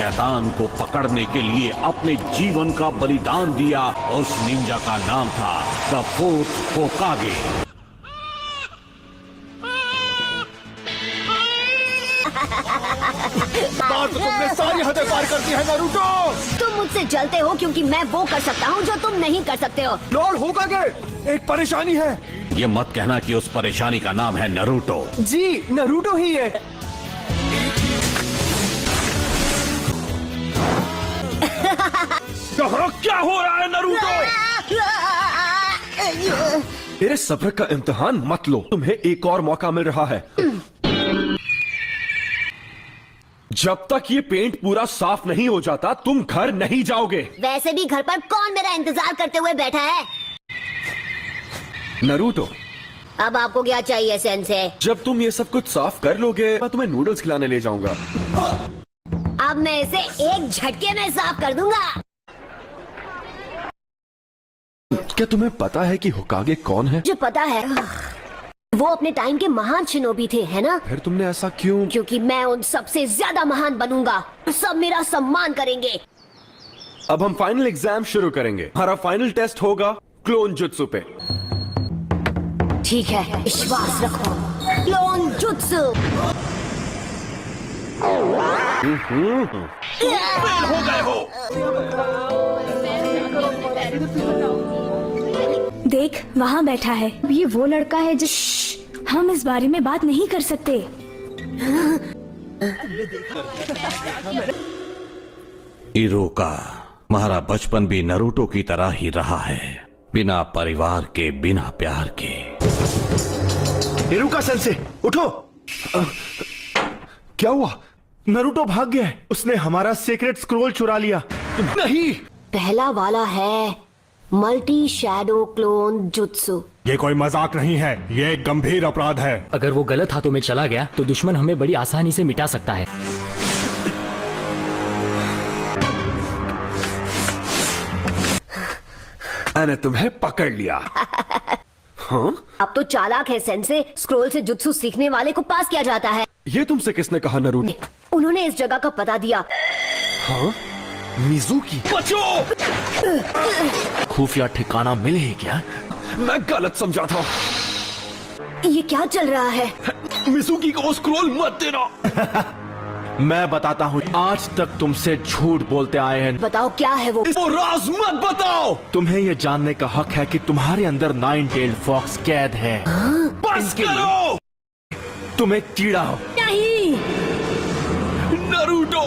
शैतान को पकड़ने के लिए अपने जीवन का बलिदान दिया। उस निंजा का नाम था द फोर्थ होकागे। बात तुमने सारी हदें पार कर दी है नारुतो। तुम मुझसे जलते हो क्योंकि मैं वो कर सकता हूँ जो तुम नहीं कर सकते हो। लॉर्ड होकागे, एक परेशानी है। ये मत कहना कि उस परेशानी का नाम है नारुतो। जी नारुतो ही है। क्या हो रहा है नारुतो? मेरे सब्र का इम्तिहान मत लो, तुम्हें एक और मौका मिल रहा है। जब तक ये पेंट पूरा साफ नहीं हो जाता तुम घर नहीं जाओगे। वैसे भी घर पर कौन मेरा इंतजार करते हुए बैठा है? नारुतो, अब आपको क्या चाहिए सेंसे? जब तुम ये सब कुछ साफ कर लोगे मैं तुम्हें नूडल्स खिलाने ले जाऊंगा। अब मैं इसे एक झटके में साफ कर दूंगा। क्या तुम्हें पता है कि होकागे कौन है? जो पता है, वो अपने टाइम के महान शिनोबी थे, है ना? फिर तुमने ऐसा क्यों? क्योंकि मैं उन सबसे ज्यादा महान बनूंगा। सब मेरा सम्मान करेंगे। अब हम फाइनल एग्जाम शुरू करेंगे। हमारा फाइनल टेस्ट होगा क्लोन जुत्सु पे। ठीक है, विश्वास रखो। Clone jutsu. फेल हो गए हो। देख, वहाँ बैठा है। ये वो लड़का है जिस हम इस बारे में बात नहीं कर सकते। इरुका, हमारा बचपन भी नारुतो की तरह ही रहा है, बिना परिवार के, बिना प्यार के। इरुका सेंसे, उठो। क्या हुआ? नारुतो भाग गया है। उसने हमारा सीक्रेट स्क्रोल चुरा लिया। नहीं, पहला वाला है मल्टी शैडो क्लोन जुत्सु। ये कोई मजाक नहीं है, ये एक गंभीर अपराध है। अगर वो गलत हाथों में चला गया तो दुश्मन हमें बड़ी आसानी से मिटा सकता है। मैंने तुम्हें पकड़ लिया। हाँ? अब तो चालाक है सेंसे। स्क्रोल से जुत्सु सीखने वाले को पास किया जाता है। ये तुमसे किसने कहा नारुतो? उन्होंने इस जगह का पता दिया। हाँ? मिजुकी। बचो! खुफिया ठिकाना मिले है क्या? मैं गलत समझा था। ये क्या चल रहा है? मिजुकी को स्क्रोल मत देना। मैं बताता हूँ, आज तक तुमसे झूठ बोलते आए हैं। बताओ क्या है वो? वो राज मत बताओ। तुम्हें ये जानने का हक है कि तुम्हारे अंदर 9 टेल्ड फॉक्स कैद है। बस करो। तुम एक कीड़ा हो। नहीं। नारुतो,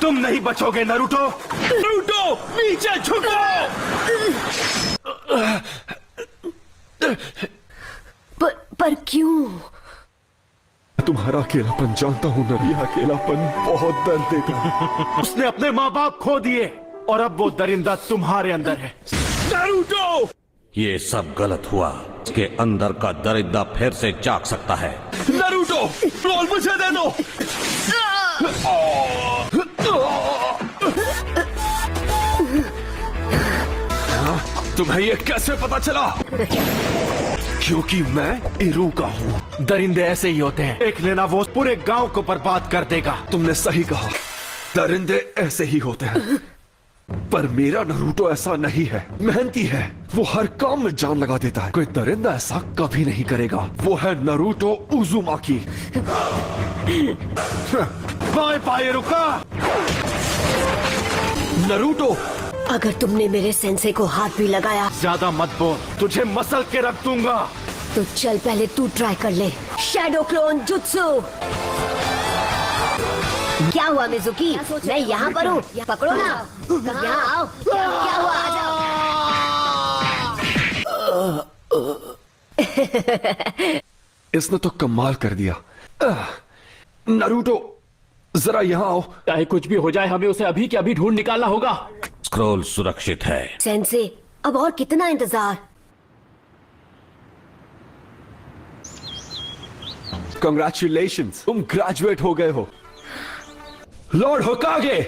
तुम नहीं बचोगे नारुतो। नारुतो, नीचे झुको। पर क्यों? तुम्हारा अकेलापन जानता हूँ ना, ये अकेलापन बहुत दर्द देगा। उसने अपने माँ बाप खो दिए और अब वो दरिंदा तुम्हारे अंदर है। नारुतो, ये सब गलत हुआ। इसके अंदर का दरिद्र फिर से जाग सकता है। नारुतो, रोल मुझे दे दो। तुम्हें ये कैसे पता चला? क्योंकि मैं इरुका हूँ। दरिंदे ऐसे ही होते हैं, एक लेना वो पूरे गांव को बर्बाद कर देगा। तुमने सही कहा, दरिंदे ऐसे ही होते हैं। पर मेरा नारुतो ऐसा नहीं है। मेहनती है, वो हर काम में जान लगा देता है। कोई दरिंदा ऐसा कभी नहीं करेगा। वो है नारुतो उजुमाकी। बाएं पाए रुका। नारुतो, अगर तुमने मेरे सेंसे को हाथ भी लगाया ज्यादा मत बोल, तुझे मसल के रख दूंगा। तो चल पहले तू ट्राई कर ले। Shadow clone jutsu. क्या हुआ मिजुकी? मैं यहाँ पर हूँ, पकड़ो ना। यहाँ आओ। क्या हुआ? आ जाओ। इसने तो कमाल कर दिया। नारुतो, जरा यहाँ आओ। चाहे कुछ भी हो जाए, हमें उसे अभी के अभी ढूंढ निकालना होगा। स्क्रोल सुरक्षित है। सेंसे, अब और कितना इंतजार? Congratulations, तुम ग्रेजुएट हो गए हो। लॉर्ड होकागे।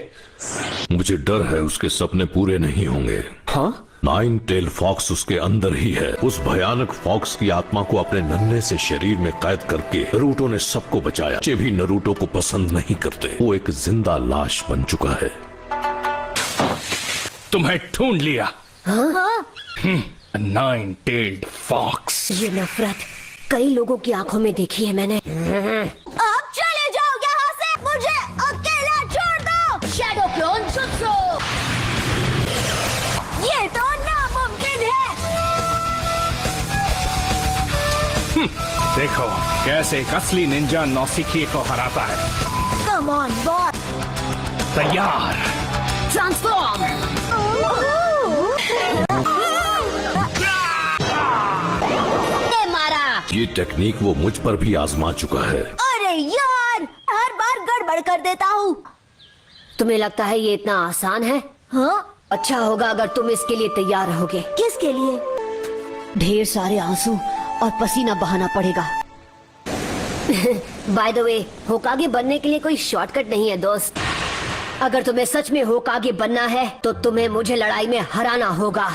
मुझे डर है उसके सपने पूरे नहीं होंगे। हाँ? नाइन टेल फॉक्स उसके अंदर ही है। उस भयानक फॉक्स की आत्मा को अपने नन्हे से शरीर में कैद करके नरूटो ने सबको बचाया। बच्चे भी नरूटो को पसंद नहीं करते। वो एक जिंदा लाश बन चुका है। तुम्हें ढूंढ लिया। Nine tailed fox. ये नफरत कई लोगों की आंखों में देखी है मैंने। अब चले जाओ यहाँ से, मुझे अकेला छोड़ दो। शैडो क्लोन जुत्सु, ये तो नामुमकिन है। देखो कैसे एक असली निंजा नौसिखिए को हराता है। कम ऑन बॉस, तैयार। ट्रांसफॉर्म। ये मारा। ये टेक्निक वो मुझ पर भी आजमा चुका है। अरे यार, हर बार गड़बड़ कर देता हूँ। तुम्हें लगता है ये इतना आसान है? हाँ, अच्छा होगा अगर तुम इसके लिए तैयार रहोगे। किसके लिए? ढेर सारे आंसू और पसीना बहाना पड़ेगा। बाय द वे, होकागे बनने के लिए कोई शॉर्टकट नहीं है दोस्त। अगर तुम्हें सच में होकागे बनना है तो तुम्हें मुझे लड़ाई में हराना होगा।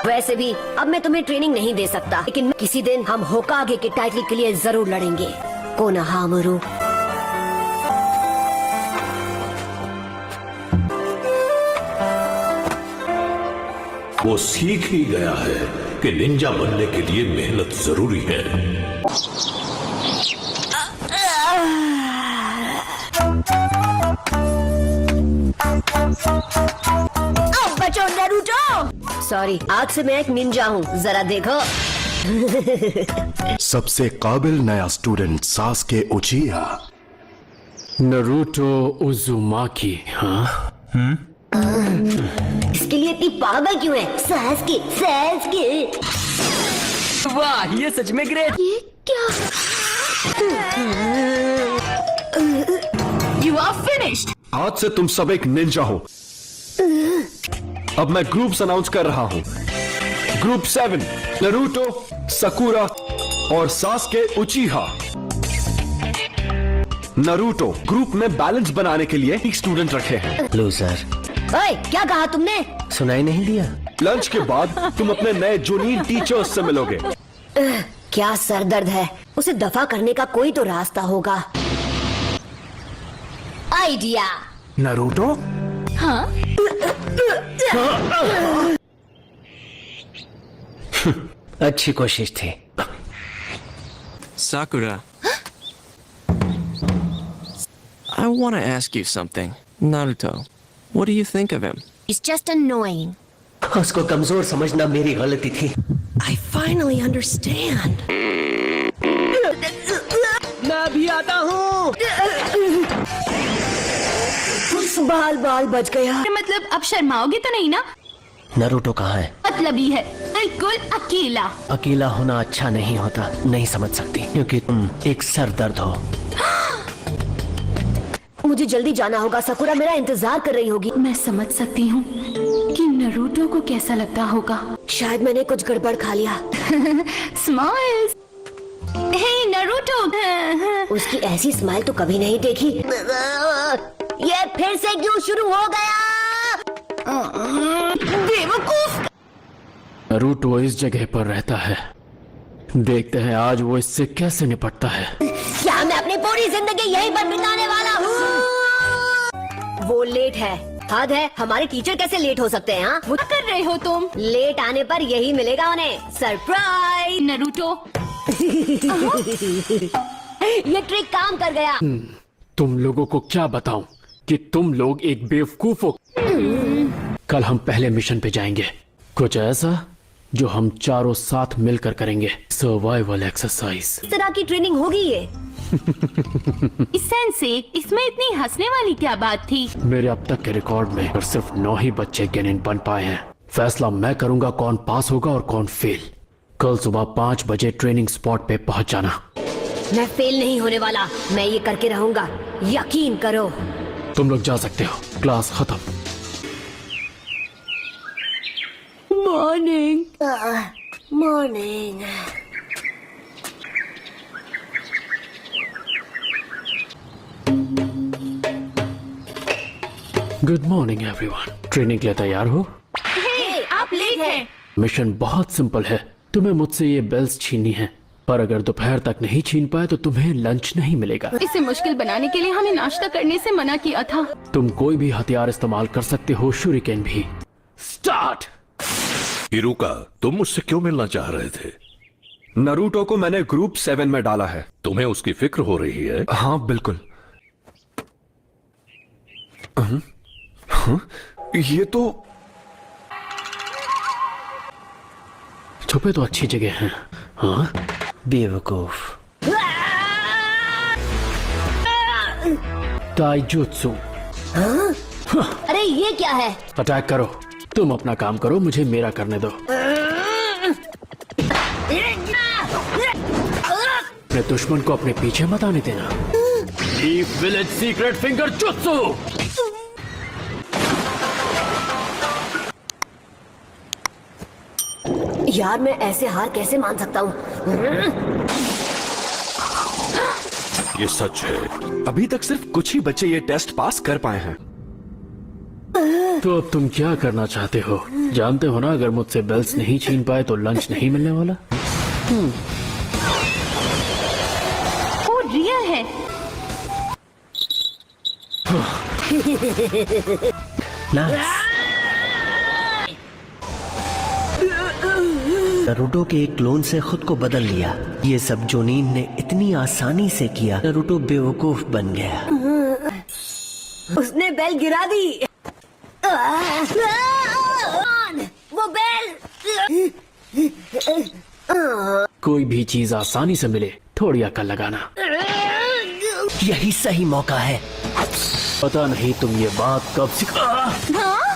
वैसे भी अब मैं तुम्हें ट्रेनिंग नहीं दे सकता, लेकिन किसी दिन हम होकागे के टाइटल के लिए जरूर लड़ेंगे। कोनोहामारू। वो सीख ही गया है कि निंजा बनने के लिए मेहनत जरूरी है। अब बचो नारुतो। सॉरी, आज से मैं एक निंजा हूँ, जरा देखो। सबसे काबिल नया स्टूडेंट सास्के उचिहा। नरूटो उजुमाकी। हाँ, इसके लिए इतनी पागल क्यों है? सास्के। वाह, ये सच में ग्रेट। ये क्या? You are finished. आज से तुम सब एक निंजा हो। अब मैं ग्रुप्स अनाउंस कर रहा हूं। ग्रुप 7, नारुतो, साकुरा और सास्के उचिहा। नारुतो ग्रुप में बैलेंस बनाने के लिए एक स्टूडेंट रखे हैं। लूजर। ओए, क्या कहा तुमने? सुनाई नहीं दिया? लंच के बाद तुम अपने नए जूनियर टीचर्स से मिलोगे। क्या सरदर्द है। उसे दफा करने का कोई तो रास्ता होगा। आइडिया। नारुतो? हाँ, अच्छी कोशिश थी। Sakura. I want to ask you something. Naruto, what do you think of him? It's just annoying. उसको कमजोर समझना मेरी गलती थी। I finally understand. मैं भी आता हूँ। बाल बच गया। मतलब अब शर्माओगे तो नहीं ना? नारुतो कहाँ है? मतलब ही है, बिल्कुल अकेला। अकेला होना अच्छा नहीं होता। नहीं समझ सकती क्योंकि तुम एक सरदर्द हो। मुझे जल्दी जाना होगा। साकुरा मेरा इंतजार कर रही होगी। मैं समझ सकती हूँ कि नरूटो को कैसा लगता होगा। शायद मैंने कुछ गड़बड़ खा लिया। स्माइल्स। हे नरूटो। उसकी ऐसी स्माइल तो कभी नहीं देखी। ये फिर से क्यों शुरू हो गया? बेवकूफ। नरूटो इस जगह पर रहता है। देखते हैं आज वो इससे कैसे निपटता है। क्या मैं अपनी पूरी जिंदगी यहीं पर बिताने वाला हूँ? वो लेट है। हद है, हमारे टीचर कैसे लेट हो सकते हैं? हाँ, क्या कर रहे हो तुम? लेट आने पर यही मिलेगा उन्हें, सरप्राइज। नरूटो। ये ट्रिक काम कर गया। तुम लोगों को क्या बताऊं कि तुम लोग एक बेवकूफ हो। कल हम पहले मिशन पे जाएंगे, कुछ ऐसा जो हम चारों साथ मिलकर करेंगे। Survival exercise. इस तरह की ट्रेनिंग होगी ये। सेंसे, इसमें इतनी हंसने वाली क्या बात थी? मेरे अब तक के रिकॉर्ड में और सिर्फ 9 ही बच्चे गेनिन बन पाए हैं। फैसला मैं करूंगा कौन पास होगा और कौन फेल। कल सुबह 5 बजे ट्रेनिंग स्पॉट पे पहुंच जाना। मैं फेल नहीं होने वाला। मैं ये करके रहूंगा, यकीन करो। तुम लोग जा सकते हो। क्लास खत्म। Morning. Morning. Good morning everyone. Training के लिए तैयार हो? हे, है। मिशन बहुत सिंपल है, तुम्हें मुझसे ये बेल्स छीननी है, पर अगर दोपहर तक नहीं छीन पाए तो तुम्हें लंच नहीं मिलेगा। इसे मुश्किल बनाने के लिए हमें नाश्ता करने से मना किया था। तुम कोई भी हथियार इस्तेमाल कर सकते हो, शूरिकेन भी। स्टार्ट। हिरुका, तुम मुझसे क्यों मिलना चाह रहे थे? नरूटो को मैंने ग्रुप 7 में डाला है। तुम्हें उसकी फिक्र हो रही है? हाँ बिल्कुल। हाँ? ये तो छुपे तो अच्छी जगह हैं। हाँ, बेवकूफ। ताइजुत्सु। अरे ये क्या है? अटैक करो। तुम अपना काम करो, मुझे मेरा करने दो। अपने दुश्मन को अपने पीछे मत आने देना। Deep village secret finger jutsu. यार मैं ऐसे हार कैसे मान सकता हूँ? ये सच है। अभी तक सिर्फ कुछ ही बच्चे ये टेस्ट पास कर पाए हैं। तो अब तुम क्या करना चाहते हो? जानते हो ना, अगर मुझसे बेल्स नहीं छीन पाए तो लंच नहीं मिलने वाला। वो रियल है। नरूटो के एक क्लोन से खुद को बदल लिया। ये सब जोनीन ने इतनी आसानी से किया। नरूटो बेवकूफ बन गया। उसने बेल गिरा दी। वो बेल। कोई भी चीज आसानी से मिले, थोड़ी अकल लगाना। यही सही मौका है। पता नहीं तुम ये बात कब सीखा।